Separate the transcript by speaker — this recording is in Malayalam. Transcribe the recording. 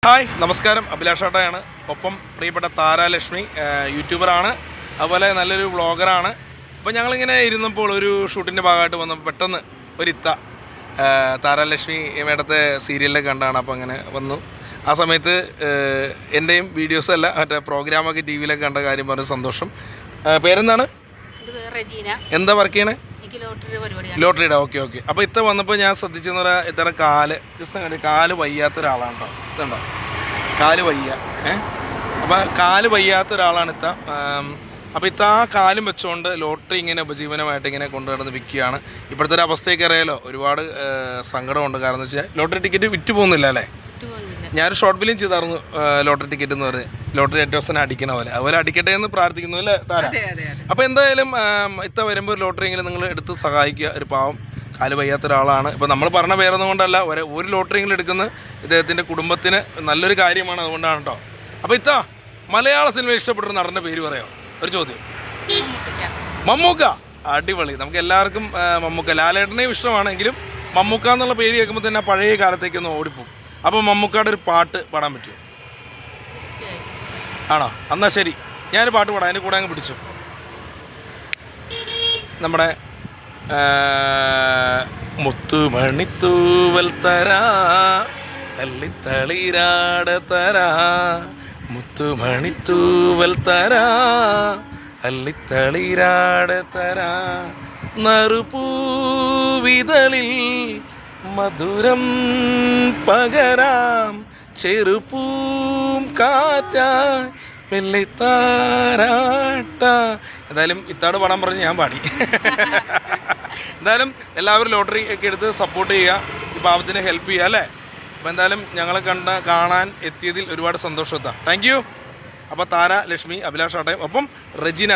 Speaker 1: ഹായ് നമസ്കാരം, അഭിലാഷാട്ടയാണ്. ഒപ്പം പ്രിയപ്പെട്ട താരാലക്ഷ്മി യൂട്യൂബറാണ്, അതുപോലെ നല്ലൊരു വ്ളോഗറാണ്. അപ്പോൾ ഞങ്ങളിങ്ങനെ ഇരുന്നപ്പോൾ ഒരു ഷൂട്ടിൻ്റെ ഭാഗമായിട്ട് വന്നപ്പോൾ പെട്ടെന്ന് ഒരിത്ത താരാലക്ഷ്മി മേഡത്തെ സീരിയലിലൊക്കെ കണ്ടാണ്. അപ്പോൾ അങ്ങനെ വന്നു. ആ സമയത്ത് എൻ്റെയും വീഡിയോസല്ല മറ്റേ പ്രോഗ്രാമൊക്കെ ടി വിയിലൊക്കെ കണ്ട കാര്യം പറഞ്ഞ സന്തോഷം. പേരെന്താണ്? എന്താ വർക്ക് ചെയ്യണേ? ലോട്ടറിയുടെ. ഓക്കെ. അപ്പോൾ ഇത്ത വന്നപ്പോൾ ഞാൻ ശ്രദ്ധിച്ചെന്ന് പറയാം, ഇത്തയുടെ കാല് വയ്യാത്ത ഒരാളാണ് കേട്ടോ. ഇതുണ്ടോ, കാല് വയ്യ. അപ്പോൾ കാല് വയ്യാത്ത ഒരാളാണ് ഇത്ത. അപ്പോൾ ഇത്ത ആ കാലും വെച്ചുകൊണ്ട് ലോട്ടറി ഇങ്ങനെ ഉപജീവനമായിട്ട് ഇങ്ങനെ കൊണ്ടുനടന്ന് വിൽക്കുകയാണ്. ഇപ്പോഴത്തെ ഒരു അവസ്ഥയൊക്കെ അറിയാലോ, ഒരുപാട് സങ്കടമുണ്ട്. കാരണം എന്ന് വെച്ചാൽ ലോട്ടറി ടിക്കറ്റ് വിറ്റ് പോകുന്നില്ല അല്ലേ. ഞാനൊരു ഷോർട്ട് ഫിലിം ചെയ്തായിരുന്നു, ലോട്ടറി ടിക്കറ്റ് എന്ന് പറഞ്ഞ് ലോട്ടറി ഏറ്റവും അവസാനം അടിക്കണ പോലെ. അതുപോലെ അടിക്കട്ടെ എന്ന് പ്രാർത്ഥിക്കുന്നു അല്ലേ താരം. അപ്പോൾ എന്തായാലും ഇത്ത വരുമ്പോൾ ഒരു ലോട്ടറിയെങ്കിലും നിങ്ങൾ എടുത്ത് സഹായിക്കുക. ഒരു പാവം കാല് വയ്യാത്ത ഒരാളാണ്. ഇപ്പോൾ നമ്മൾ പറഞ്ഞ പേരൊന്നും കൊണ്ടല്ല, ഒരു ലോട്ടറിയെങ്കിലും എടുക്കുന്ന ഇദ്ദേഹത്തിൻ്റെ കുടുംബത്തിന് നല്ലൊരു കാര്യമാണ്, അതുകൊണ്ടാണ് കേട്ടോ. അപ്പോൾ ഇത്ത മലയാള സിനിമ ഇഷ്ടപ്പെട്ടൊരു നടൻ്റെ പേര് പറയാം. ഒരു ചോദ്യം. മമ്മൂക്ക. അടിപൊളി. നമുക്ക് എല്ലാവർക്കും മമ്മൂക്ക, ലാലേട്ടനെയും ഇഷ്ടമാണെങ്കിലും മമ്മൂക്ക എന്നുള്ള പേര് കേൾക്കുമ്പോൾ തന്നെ പഴയ കാലത്തേക്കൊന്ന് ഓടിപ്പോകും. അപ്പോൾ മമ്മൂക്കയുടെ ഒരു പാട്ട് പാടാൻ പറ്റുമോ? ആണോ? എന്നാൽ ശരി, ഞാനൊരു പാട്ട് പാടാം. അതിൻ്റെ കൂടെ അങ്ങ് പിടിച്ചു. നമ്മുടെ മുത്തുമണിത്തൂവൽ തരാ തള്ളിത്തളിരാട തരാ, മുത്തുമണിത്തൂവൽ തരാ അല്ലിത്തളിരാട തരാ, നറുപൂവിതളിൽ മധുരം പകരാം, ചെറുപ്പൂം കാറ്റായി വെള്ളിത്താരാട്ട. എന്തായാലും ഇത്താട് പാടാൻ പറഞ്ഞ് ഞാൻ പാടി. എന്തായാലും എല്ലാവരും ലോട്ടറി ഒക്കെ എടുത്ത് സപ്പോർട്ട് ചെയ്യുക, ഈ പാവത്തിന് ഹെൽപ്പ് ചെയ്യുക അല്ലേ. അപ്പോൾ എന്തായാലും ഞങ്ങളെ കാണാൻ എത്തിയതിൽ ഒരുപാട് സന്തോഷം. Thank you. അപ്പോൾ താര ലക്ഷ്മി, അഭിലാഷ് ആട്ടയം, ഒപ്പം റെജീന.